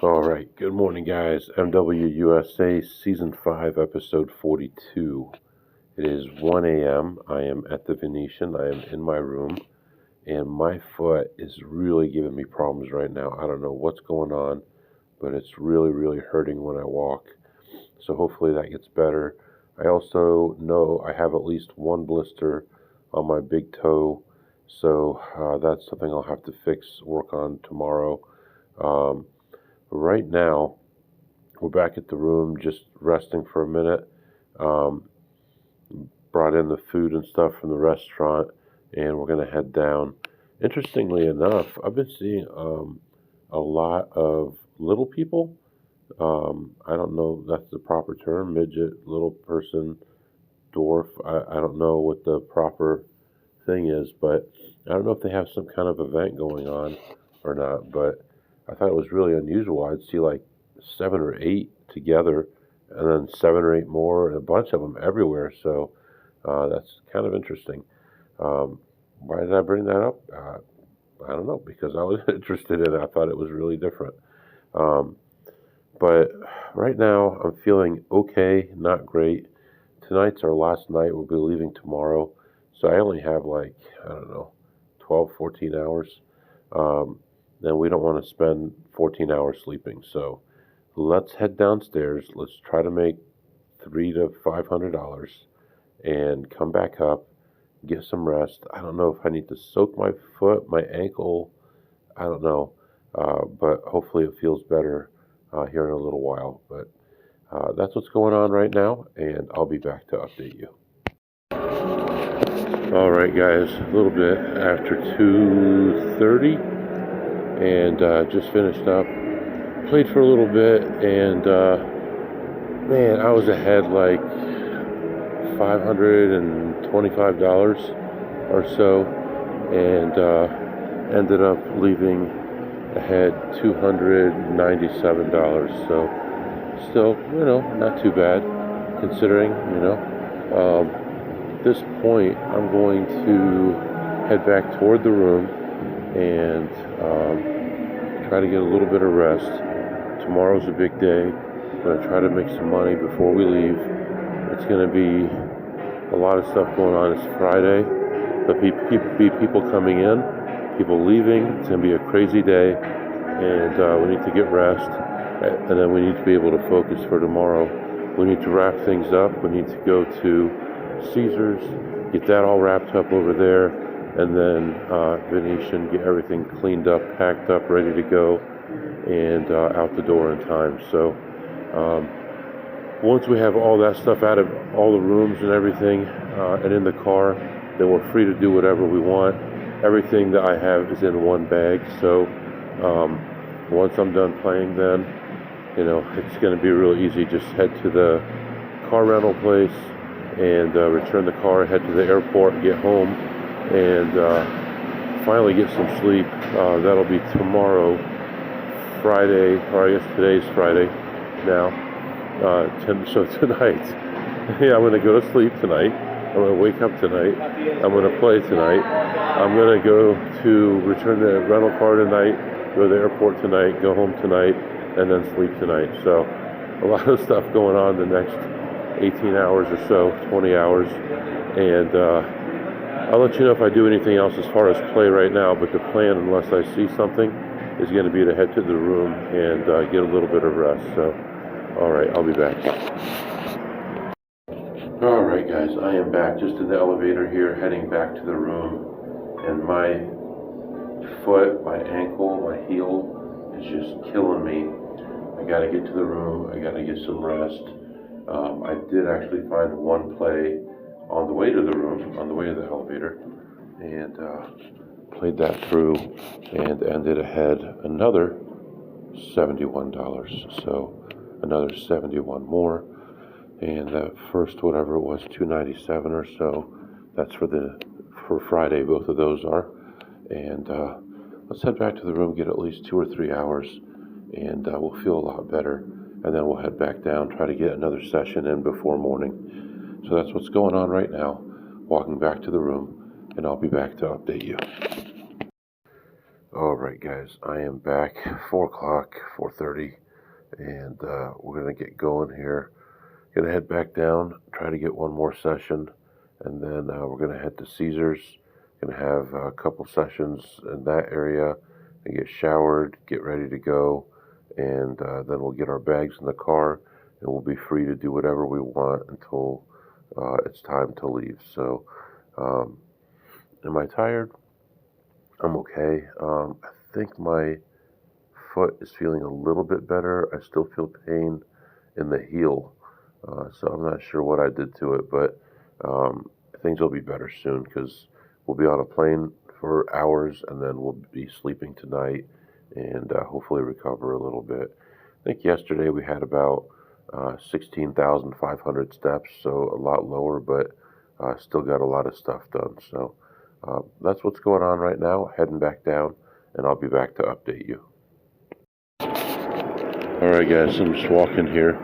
All right, good morning, guys. MWUSA Season 5, Episode 42. It is 1 a.m. I am at the Venetian. I am in my room, and my foot is really giving me problems right now. I don't know what's going on, but it's really hurting when I walk. So hopefully that gets better. I also know I have at least one blister on my big toe, so that's something I'll have to work on tomorrow. Right now, we're back at the room, just resting for a minute. Um, Brought in the food and stuff from the restaurant, and we're going to head down. Interestingly enough, I've been seeing a lot of little people. I don't know if that's the proper term, midget, little person, dwarf. I don't know what the proper thing is, but I don't know if they have some kind of event going on or not, but I thought it was really unusual. I'd see like 7 or 8 together, and then 7 or 8 more, and a bunch of them everywhere. So that's kind of interesting. Why did I bring that up? I don't know, because I was interested in it. I thought it was really different. Um, but right now, I'm feeling okay, not great. Tonight's our last night. We'll be leaving tomorrow. So I only have like, I don't know, 12, 14 hours. Then we don't want to spend 14 hours sleeping. So let's head downstairs. Let's try to make $300 to $500 and come back up, get some rest. I don't know if I need to soak my foot, my ankle. I don't know. But hopefully it feels better here in a little while. But that's what's going on right now, and I'll be back to update you. All right, guys, a little bit after 2:30, and just finished up. Played for a little bit, and man, I was ahead like $525 or so, and ended up leaving ahead $297. So still, not too bad considering, At this point, I'm going to head back toward the room and try to get a little bit of rest. Tomorrow's a big day. I'm going to try to make some money before we leave. It's going to be a lot of stuff going on. It's Friday. There'll be people coming in, people leaving. It's going to be a crazy day, and we need to get rest, and then we need to be able to focus for tomorrow. We need to wrap things up. We need to go to Caesars, get that all wrapped up over there, and then Venetian, get everything cleaned up, packed up, ready to go, and out the door in time. So once we have all that stuff out of all the rooms and everything, and in the car, then we're free to do whatever we want. Everything that I have is in one bag, so once I'm done playing, then it's going to be real easy. Just head to the car rental place and return the car, head to the airport, get home, and finally get some sleep. That'll be tomorrow, Friday, or I guess today's Friday now. So tonight, yeah, I'm going to go to sleep tonight. I'm going to wake up tonight. I'm going to play tonight. I'm going to go to return the rental car tonight, go to the airport tonight, go home tonight, and then sleep tonight. So a lot of stuff going on the next 18 hours or so, 20 hours. And I'll let you know if I do anything else as far as play right now, but the plan, unless I see something, is going to be to head to the room and get a little bit of rest. So, all right, I'll be back. All right, guys, I am back just in the elevator here, heading back to the room, and my foot, my ankle, my heel is just killing me. I got to get to the room. I got to get some rest. I did actually find one play on the way to the room, on the way to the elevator, and played that through and ended ahead another $71. So another 71 more. And that first, whatever it was, 297 or so, that's for Friday, both of those are. And let's head back to the room, get at least 2 or 3 hours, and we'll feel a lot better. And then we'll head back down, try to get another session in before morning. So that's what's going on right now, walking back to the room, and I'll be back to update you. Alright guys, I am back, 4 o'clock, 4:30, and we're going to get going here. Going to head back down, try to get one more session, and then we're going to head to Caesars. Going to have a couple sessions in that area, and get showered, get ready to go, and then we'll get our bags in the car, and we'll be free to do whatever we want until it's time to leave. So, am I tired? I'm okay. I think my foot is feeling a little bit better. I still feel pain in the heel, so I'm not sure what I did to it, but things will be better soon because we'll be on a plane for hours and then we'll be sleeping tonight and hopefully recover a little bit. I think yesterday we had about 16,500 steps, so a lot lower, but still got a lot of stuff done. So that's what's going on right now. Heading back down, and I'll be back to update you. Alright guys, I'm just walking here.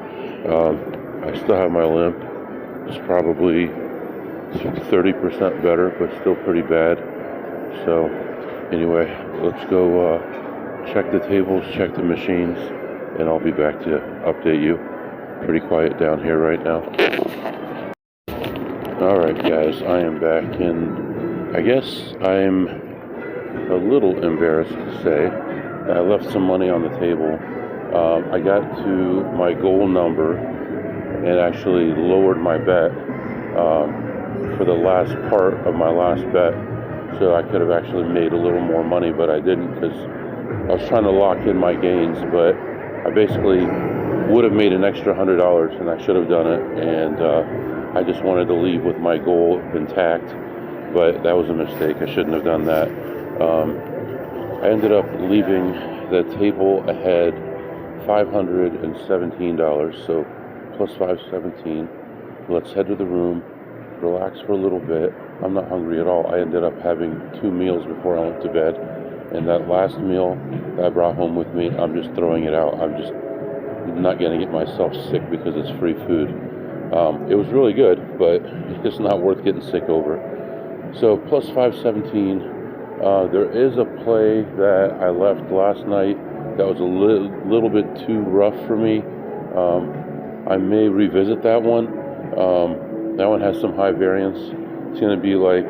I still have my limp. It's probably 30% better, but still pretty bad. So anyway, let's go check the tables, check the machines, and I'll be back to update you. Pretty quiet down here right now. Alright guys, I am back, and I guess I'm a little embarrassed to say I left some money on the table. I got to my goal number and actually lowered my bet for the last part of my last bet, so I could have actually made a little more money, but I didn't because I was trying to lock in my gains. But I basically would have made an extra $100, and I should have done it, and I just wanted to leave with my goal intact, but that was a mistake. I shouldn't have done that. I ended up leaving the table ahead $517, so plus 517. Let's head to the room, relax for a little bit. I'm not hungry at all. I ended up having 2 meals before I went to bed, and that last meal that I brought home with me, I'm just throwing it out. I'm just not going to get myself sick because it's free food. It was really good, but it's not worth getting sick over. So plus 517. There is a play that I left last night that was a little bit too rough for me. I may revisit that one. That one has some high variance. It's going to be like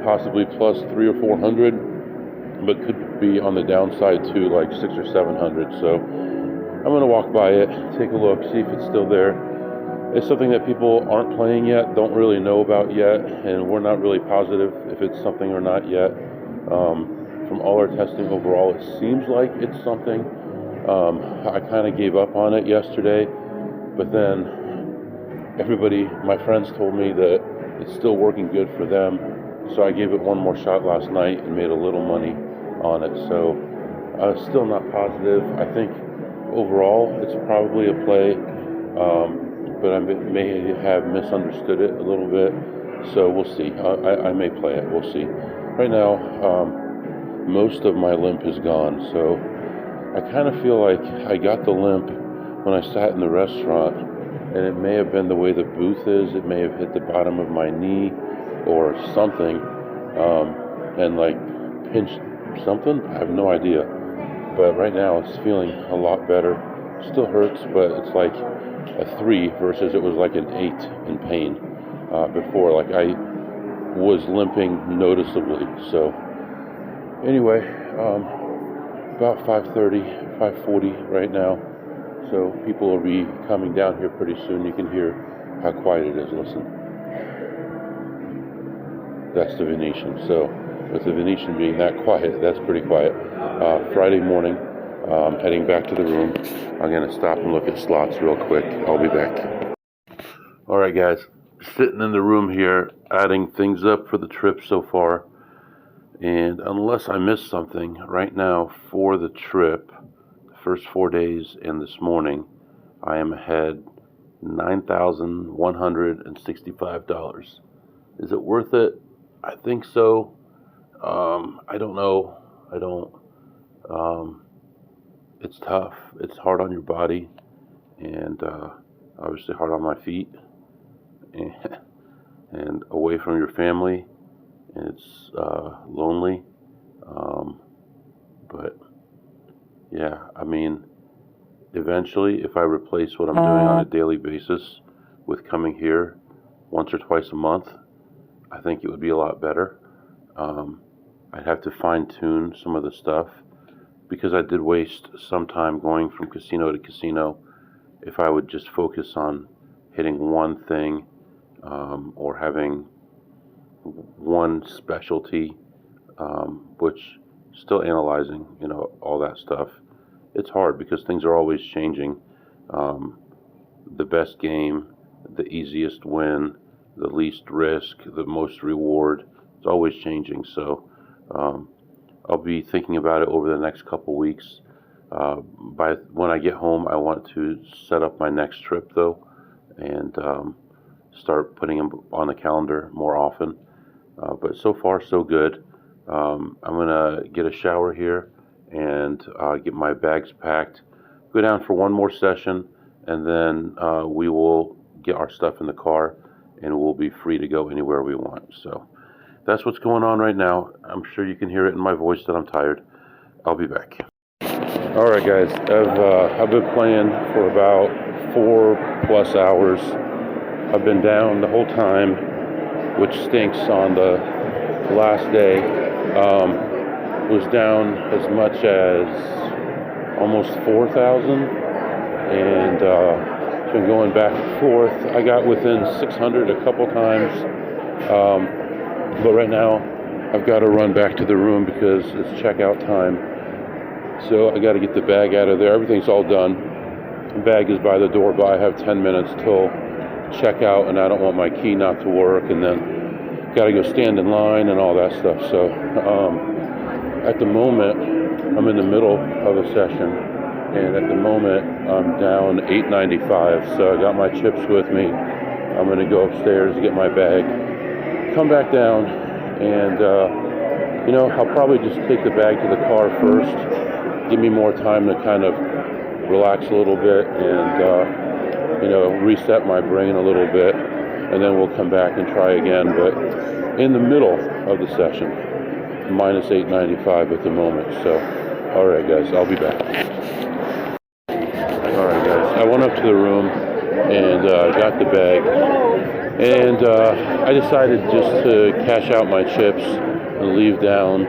possibly plus 300 or 400, but could be on the downside to like 600 or 700. So I'm going to walk by it, take a look, see if it's still there. It's something that people aren't playing yet, don't really know about yet, and we're not really positive if it's something or not yet. From all our testing overall, it seems like it's something. I kind of gave up on it yesterday, but then everybody, my friends told me that it's still working good for them, so I gave it one more shot last night and made a little money on it. So still not positive. I think overall it's probably a play. But I may have misunderstood it a little bit, so we'll see. I may play it, we'll see. Right now, most of my limp is gone, so I kind of feel like I got the limp when I sat in the restaurant, and it may have been the way the booth is. It may have hit the bottom of my knee or something, and like pinched something. I have no idea, but right now it's feeling a lot better. Still hurts, but it's like a 3 versus it was like an 8 in pain before. Like I was limping noticeably. So anyway, about 5:30, 5:40 right now. So people will be coming down here pretty soon. You can hear how quiet it is. Listen. That's the Venetian. So with the Venetian being that quiet, that's pretty quiet. Friday morning. Heading back to the room. I'm going to stop and look at slots real quick. I'll be back. Alright guys, sitting in the room here, adding things up for the trip so far. And unless I missed something, right now for the trip, the first 4 days and this morning, I am ahead $9,165. Is it worth it? I think so. I don't know. I don't. It's tough. It's hard on your body, and obviously hard on my feet, and away from your family, and it's lonely. yeah, I mean, eventually, if I replace what I'm doing on a daily basis with coming here once or twice a month, I think it would be a lot better. I'd have to fine tune some of the stuff because I did waste some time going from casino to casino. If I would just focus on hitting one thing, or having one specialty, which still analyzing, all that stuff. It's hard because things are always changing. The best game, the easiest win, the least risk, the most reward. It's always changing. So I'll be thinking about it over the next couple weeks. By when I get home, I want to set up my next trip though, and start putting them on the calendar more often. But so far, so good. I'm gonna get a shower here and get my bags packed. Go down for one more session, and then we will get our stuff in the car, and we'll be free to go anywhere we want. So that's what's going on right now. I'm sure you can hear it in my voice that I'm tired. I'll be back. All right, guys. I've been playing for about 4+ hours. I've been down the whole time, which stinks on the last day. Was down as much as almost 4,000, and been going back and forth. I got within 600 a couple times, but right now I've got to run back to the room because it's checkout time. So I got to get the bag out of there. Everything's all done. The bag is by the door, but I have 10 minutes till checkout, and I don't want my key not to work, and then got to go stand in line and all that stuff. So at the moment, I'm in the middle of a session, and at the moment, I'm down $8.95. So I got my chips with me. I'm going to go upstairs, get my bag, come back down, and I'll probably just take the bag to the car first. Give me more time to kind of relax a little bit and reset my brain a little bit, and then we'll come back and try again. But in the middle of the session, minus $8.95 at the moment. So, all right, guys, I'll be back. All right, guys, I went up to the room and got the bag, and I decided just to cash out my chips and leave down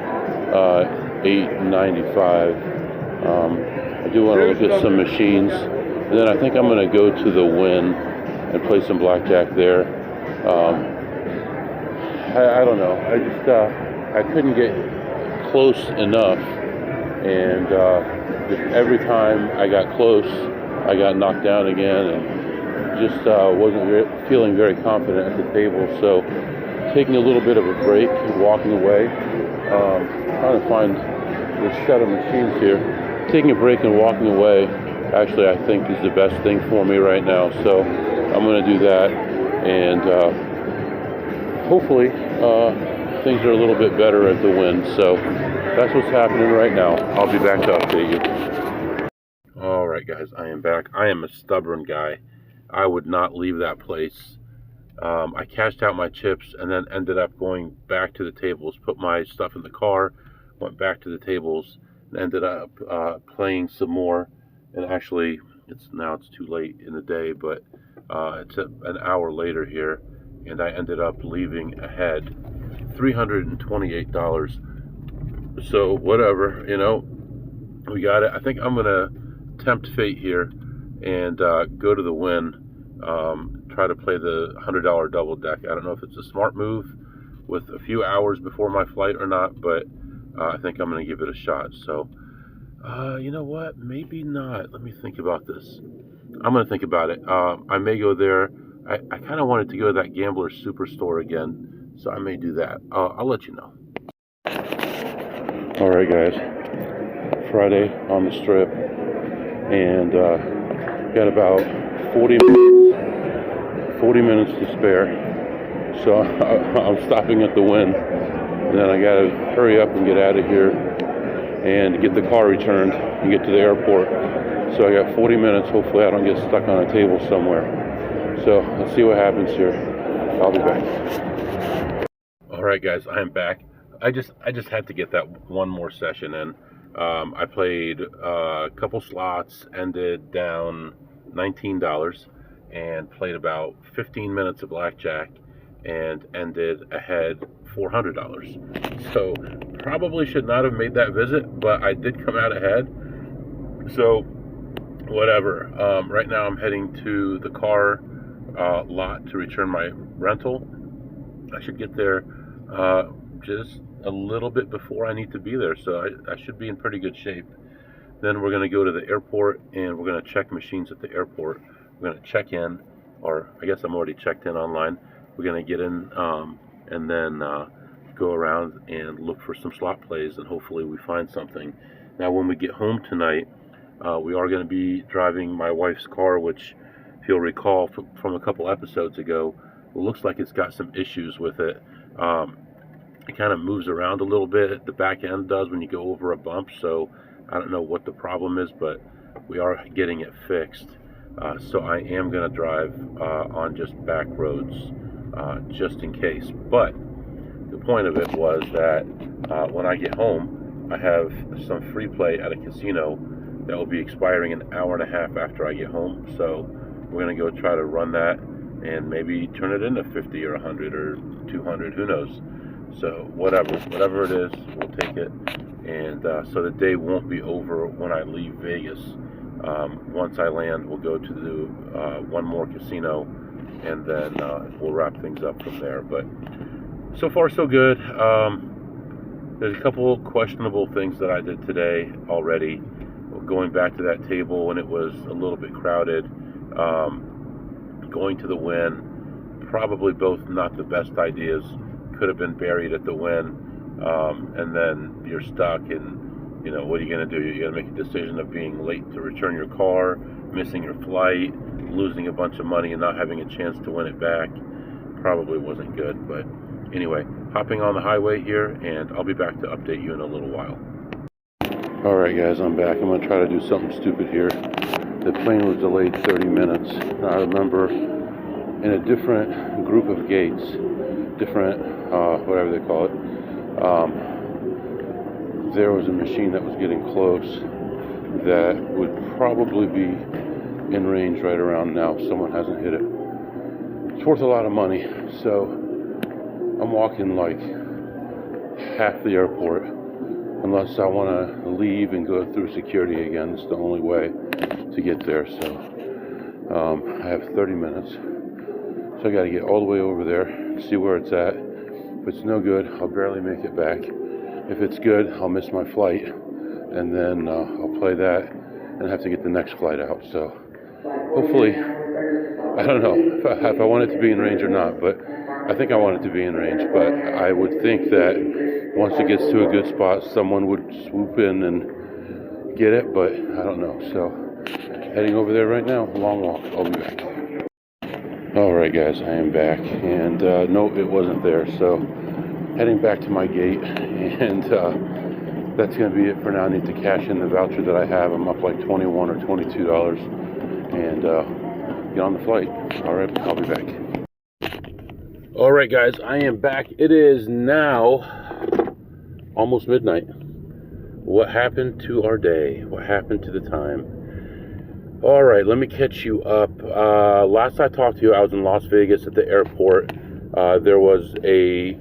$8.95. I do want to look at some machines, and then I think I'm going to go to the Wynn and play some blackjack there. I don't know. I just I couldn't get close enough, and just every time I got close, I got knocked down again, and just wasn't feeling very confident at the table. So taking a little bit of a break and walking away, trying to find this set of machines here. Taking a break and walking away, actually, I think is the best thing for me right now. So I'm going to do that, and hopefully things are a little bit better at the Wynn. So that's what's happening right now. I'll be back to update you. All right, guys, I am back. I am a stubborn guy. I would not leave that place. I cashed out my chips and then ended up going back to the tables, put my stuff in the car, went back to the tables, and ended up playing some more. And actually, it's too late in the day, but it's an hour later here, and I ended up leaving ahead $328. So whatever, we got it. I think I'm gonna tempt fate here and go to the Wynn, try to play the $100 double deck. I don't know if it's a smart move with a few hours before my flight or not, but I think I'm gonna give it a shot. So you know what? Maybe not. Let me think about this. I'm going to think about it. I may go there. I kind of wanted to go to that gambler superstore again, so I may do that. I'll let you know. All right, guys. Friday on the Strip, and got about 40 minutes to spare. So I'm stopping at the Wynn, and then I got to hurry up and get out of here and get the car returned and get to the airport. So I got 40 minutes. Hopefully I don't get stuck on a table somewhere. So let's see what happens here. I'll be back. All right, guys, I am back. I just had to get that one more session in. I played a couple slots, ended down $19, and played about 15 minutes of blackjack and ended ahead $400. So probably should not have made that visit, but I did come out ahead. So whatever. Right now I'm heading to the car lot to return my rental. I should get there just a little bit before I need to be there, so I should be in pretty good shape. Then we're going to go to the airport and we're going to check machines at the airport. We're going to check in, or I guess I'm already checked in online. We're going to get in and then go around and look for some slot plays, and hopefully we find something. Now when we get home tonight, we are going to be driving my wife's car, which, if you'll recall from a couple episodes ago, it looks like it's got some issues with it. It kind of moves around a little bit. The back end does when you go over a bump, so I don't know what the problem is, but we are getting it fixed. So I am going to drive on just back roads just in case. But the point of it was that when I get home, I have some free play at a casino that will be expiring an hour and a half after I get home. So we're going to go try to run that and maybe turn it into 50 or 100 or 200, who knows. So whatever it is, we'll take it. And so the day won't be over when I leave Vegas. Once I land, we'll go to the one more casino, and then we'll wrap things up from there. But so far so good. There's a couple questionable things that I did today already. Going back to that table when it was a little bit crowded, going to the Wynn, probably both not the best ideas. Could have been buried at the Wynn, and then you're stuck, and you know, what are you going to do? You're going to make a decision of being late to return your car, missing your flight, losing a bunch of money and not having a chance to win it back. Probably wasn't good, but anyway, hopping on the highway here, and I'll be back to update you in a little while. Alright guys, I'm back. I'm going to try to do something stupid here. The plane was delayed 30 minutes. I remember in a different group of gates, different, whatever they call it, there was a machine that was getting close that would probably be in range right around now if someone hasn't hit it. It's worth a lot of money, so I'm walking like half the airport unless I want to leave and go through security again. It's the only way to get there. So I have 30 minutes, so I got to get all the way over there, see where it's at. If it's no good, I'll barely make it back. If it's good, I'll miss my flight, and then I'll play that and have to get the next flight out. So hopefully, I don't know if I want it to be in range or not, but I think I want it to be in range. But I would think that once it gets to a good spot, someone would swoop in and get it, but I don't know. So heading over there right now, long walk. I'll be back. Alright guys, I am back, and no, it wasn't there, so heading back to my gate, and that's going to be it for now. I need to cash in the voucher that I have. I'm up like $21 or $22, and get on the flight. Alright, I'll be back. Alright guys, I am back. It is now almost midnight. What happened to our day? What happened to the time? Alright, let me catch you up. Last I talked to you, I was in Las Vegas at the airport. There was a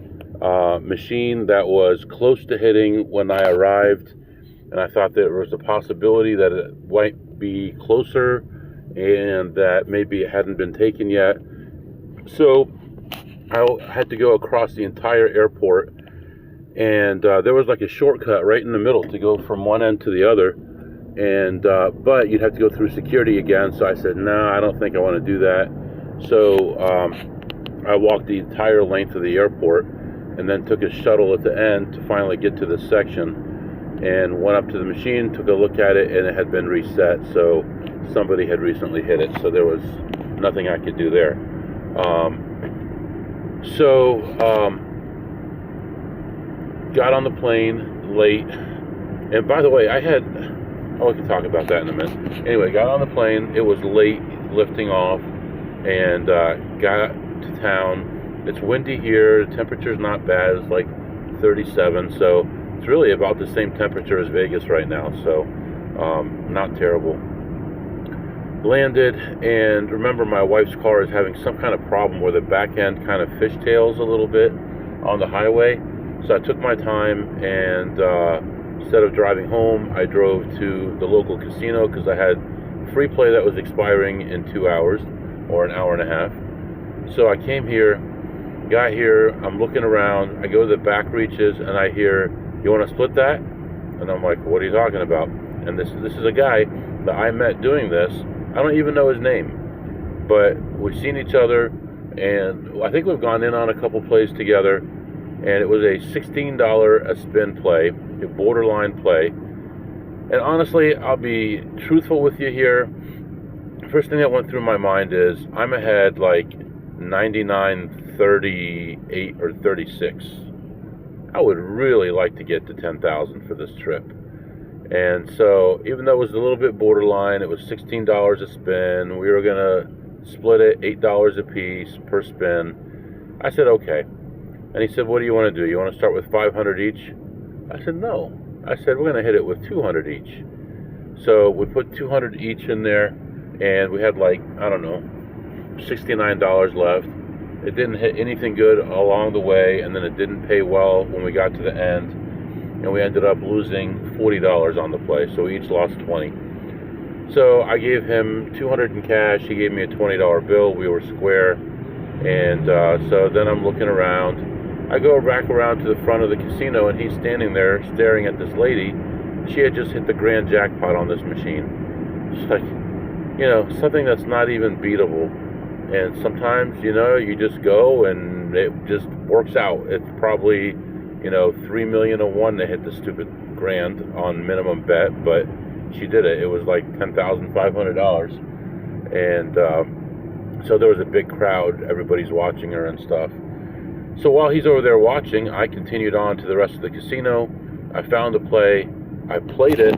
machine that was close to hitting when I arrived, and I thought there was a possibility that it might be closer and that maybe it hadn't been taken yet. So I had to go across the entire airport, and there was like a shortcut right in the middle to go from one end to the other. And but you'd have to go through security again, so I said, no, I don't think I want to do that. So I walked the entire length of the airport and then took a shuttle at the end to finally get to this section, and went up to the machine, took a look at it, and it had been reset, so somebody had recently hit it, so there was nothing I could do there. Got on the plane late, and by the way, we can talk about that in a minute. Anyway, got on the plane. It was late lifting off, and got to town. It's windy here. The temperature's not bad. It's like 37, so It's really about the same temperature as Vegas right now, so not terrible. Landed, and remember, my wife's car is having some kind of problem where the back end kind of fishtails a little bit on the highway. So I took my time, and instead of driving home, I drove to the local casino because I had free play that was expiring in 2 hours or an hour and a half. So I came here, got here, I'm looking around, I go to the back reaches, and I hear, "You want to split that?" And I'm like, "What are you talking about?" And this is a guy that I met doing this. I don't even know his name, but we've seen each other, and I think we've gone in on a couple plays together, and it was a $16 a spin play, a borderline play. And honestly, I'll be truthful with you here. First thing that went through my mind is I'm ahead like 99, 38, or 36. I would really like to get to 10,000 for this trip. And so, even though it was a little bit borderline, it was $16 a spin. We were going to split it $8 a piece per spin. I said, okay. And he said, "What do you want to do? You want to start with 500 each?" I said, "No." I said, "We're going to hit it with 200 each." So we put 200 each in there, and we had like, I don't know, $69 left. It didn't hit anything good along the way, and then it didn't pay well when we got to the end. And we ended up losing $40 on the play, so we each lost 20. So I gave him 200 in cash. He gave me a $20 bill. We were square. And so then I'm looking around. I go back around to the front of the casino, and he's standing there staring at this lady. She had just hit the grand jackpot on this machine. It's like, something that's not even beatable. And sometimes, you just go and it just works out. It's probably, 3 million to 1 to hit the stupid grand on minimum bet, but she did it. It was like $10,500. And so there was a big crowd. Everybody's watching her and stuff. So while he's over there watching, I continued on to the rest of the casino. I found a play. I played it,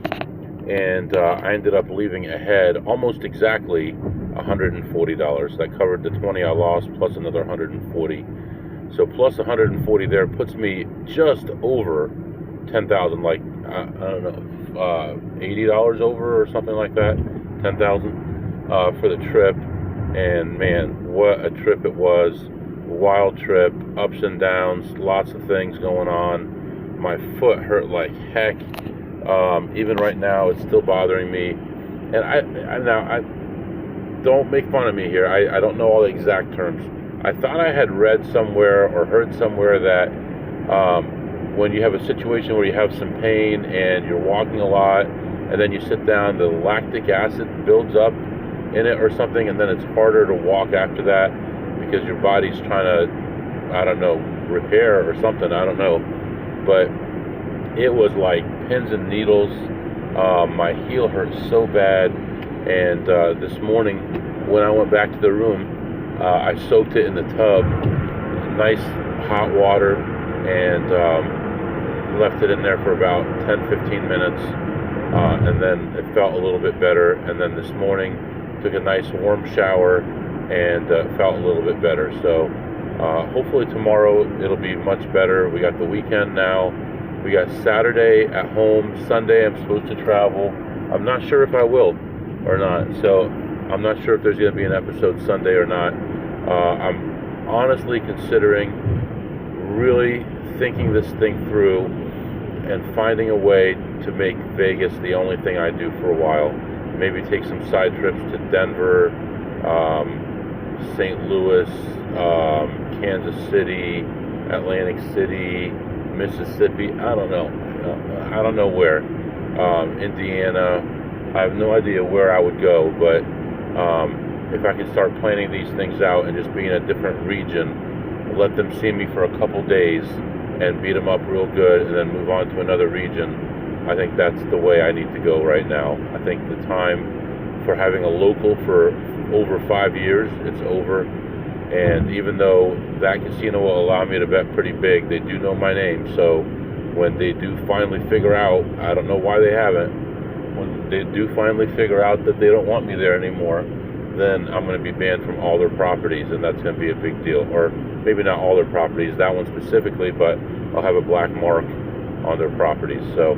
and I ended up leaving ahead almost exactly $140. That covered the 20 I lost plus another 140. So plus 140 there puts me just over 10,000, like I don't know, $80 over or something like that, 10,000 for the trip. And man, what a trip it was! Wild trip, ups and downs, lots of things going on. My foot hurt like heck. Even right now, it's still bothering me. And I don't make fun of me here. I don't know all the exact terms. I thought I had read somewhere or heard somewhere that when you have a situation where you have some pain and you're walking a lot, and then you sit down, the lactic acid builds up in it or something, and then it's harder to walk after that because your body's trying to, I don't know, repair or something. I don't know. But it was like pins and needles. My heel hurt so bad. And this morning, when I went back to the room, I soaked it in the tub, nice hot water, and left it in there for about 10-15 minutes. And then it felt a little bit better. And then this morning, took a nice warm shower and felt a little bit better. So hopefully tomorrow it'll be much better. We got the weekend now. We got Saturday at home. Sunday I'm supposed to travel. I'm not sure if I will or not. So I'm not sure if there's going to be an episode Sunday or not. I'm honestly considering really thinking this thing through and finding a way to make Vegas the only thing I do for a while. Maybe take some side trips to Denver, St. Louis, Kansas City, Atlantic City, Mississippi. I don't know. I don't know where. Indiana. I have no idea where I would go, but if I could start planning these things out and just be in a different region, let them see me for a couple days and beat them up real good and then move on to another region, I think that's the way I need to go right now. I think the time for having a local for over 5 years, it's over. And even though that casino will allow me to bet pretty big, they do know my name. So when they do finally figure out, I don't know why they haven't, when they do finally figure out that they don't want me there anymore, then I'm going to be banned from all their properties, and that's going to be a big deal. Or maybe not all their properties, that one specifically, but I'll have a black mark on their properties. So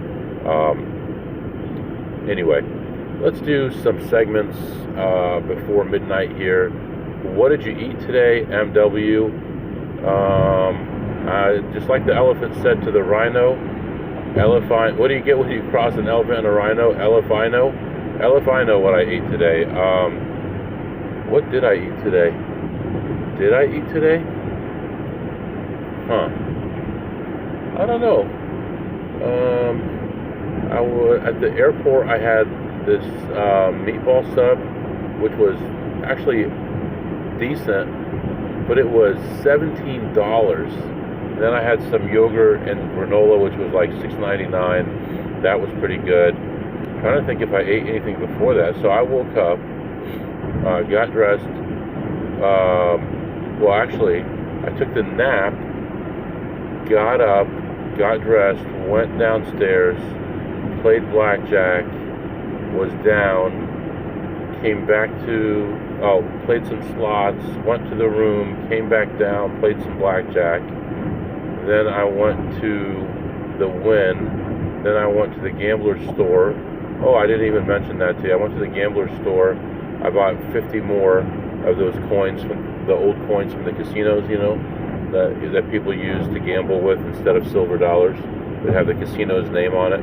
anyway, let's do some segments before midnight here. What did you eat today, MW? Just like the elephant said to the rhino, elephant. What do you get when you cross an elephant and a rhino? Elephino. Elephino. What I ate today. What did I eat today? Did I eat today? Huh. I don't know. At the airport, I had this meatball sub, which was actually decent, but it was $17. Then I had some yogurt and granola, which was like $6.99. That was pretty good. I'm trying to think if I ate anything before that. So I woke up, got dressed. Well, actually, I took the nap, got up, got dressed, went downstairs, played blackjack, was down, came back to, played some slots, went to the room, came back down, played some blackjack. Then I went to the Wynn. Then I went to the gambler's store. Oh, I didn't even mention that to you. I went to the gambler's store. I bought 50 more of those coins, from the old coins from the casinos, you know, that people use to gamble with instead of silver dollars. That have the casino's name on it.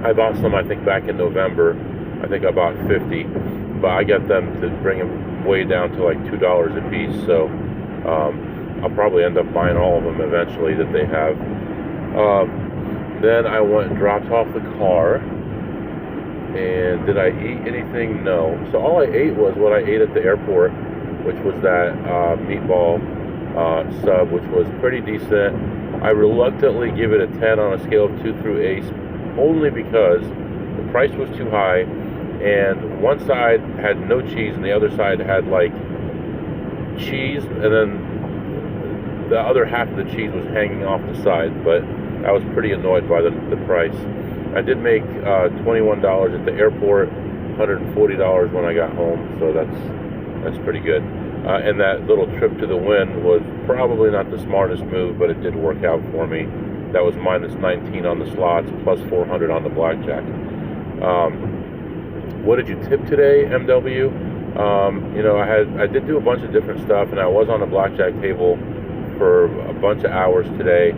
I bought some, I think, back in November. I think I bought 50, but I got them to bring them way down to like $2 a piece. So I'll probably end up buying all of them eventually that they have. Then I went and dropped off the car. And did I eat anything? No. So all I ate was what I ate at the airport, which was that meatball sub, which was pretty decent. I reluctantly give it a 10 on a scale of 2 through 8, only because the price was too high, and one side had no cheese and the other side had like cheese, and then the other half of the cheese was hanging off the side. But I was pretty annoyed by the price. I did make $21 at the airport, $140 when I got home, so that's pretty good. And that little trip to the Wynn was probably not the smartest move, but it did work out for me. That was minus 19 on the slots, plus 400 on the blackjack. What did you tip today, MW? You know, I did do a bunch of different stuff, and I was on the blackjack table for a bunch of hours today.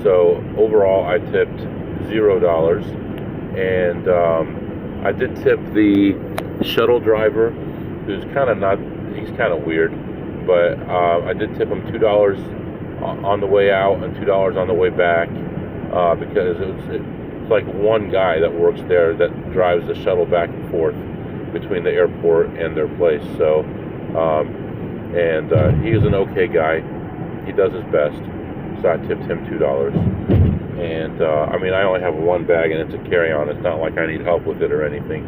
So overall, I tipped $0, and I did tip the shuttle driver, who's he's kind of weird, but I did tip him $2 on the way out and $2 on the way back, because it's like one guy that works there that drives the shuttle back and forth between the airport and their place. So he is an okay guy. He does his best, so I tipped him $2. And I mean, I only have one bag and it's a carry-on. It's not like I need help with it or anything.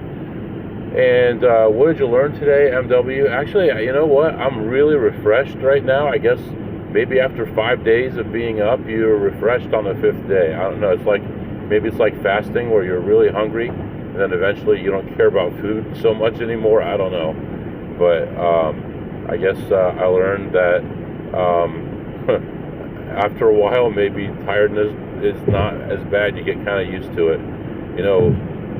And what did you learn today, MW? Actually, you know what? I'm really refreshed right now. I guess maybe after 5 days of being up, you're refreshed on the 5th day. I don't know. It's like, maybe it's like fasting where you're really hungry and then eventually you don't care about food so much anymore. I don't know. But I guess I learned that after a while, maybe tiredness is not as bad. You get kind of used to it. You know,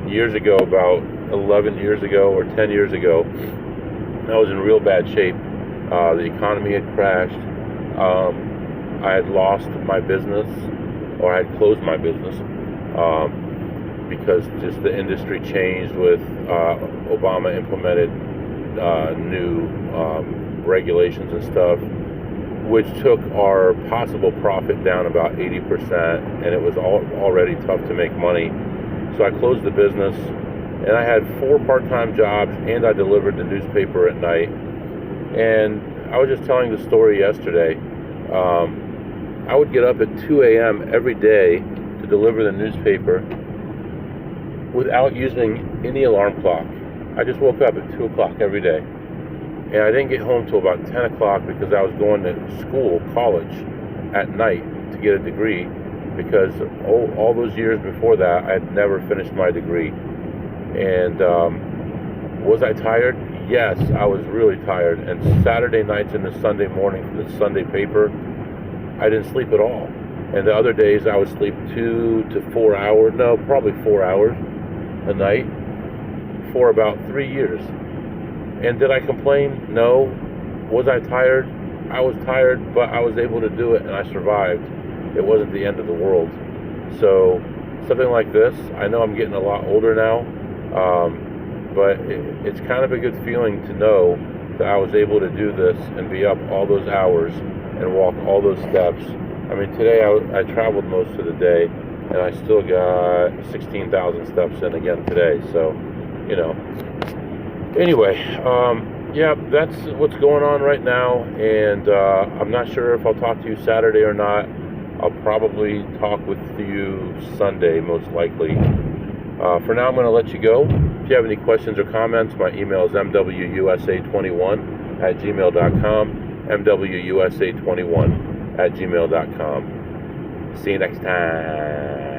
years ago, about 11 years ago or 10 years ago, I was in real bad shape. The economy had crashed. I had lost my business, or I had closed my business, because just the industry changed with Obama implemented new regulations and stuff, which took our possible profit down about 80%, and it was already tough to make money. So I closed the business, and I had 4 part-time jobs, and I delivered the newspaper at night. And I was just telling the story yesterday. I would get up at 2 a.m. every day to deliver the newspaper without using any alarm clock. I just woke up at 2 o'clock every day. And I didn't get home till about 10 o'clock because I was going to school, college, at night to get a degree, because all those years before that, I had never finished my degree. And was I tired? Yes, I was really tired. And Saturday nights and the Sunday morning from the Sunday paper, I didn't sleep at all. And the other days I would sleep 2 to 4 hours, no, probably 4 hours a night for about 3 years. And did I complain? No. Was I tired? I was tired, but I was able to do it and I survived. It wasn't the end of the world. So something like this, I know I'm getting a lot older now, but it's kind of a good feeling to know that I was able to do this and be up all those hours and walk all those steps. I mean, today I traveled most of the day, and I still got 16,000 steps in again today. So, you know. Anyway, yeah, that's what's going on right now, and I'm not sure if I'll talk to you Saturday or not. I'll probably talk with you Sunday, most likely. For now, I'm going to let you go. If you have any questions or comments, my email is mwusa21@gmail.com, mwusa21@gmail.com. See you next time.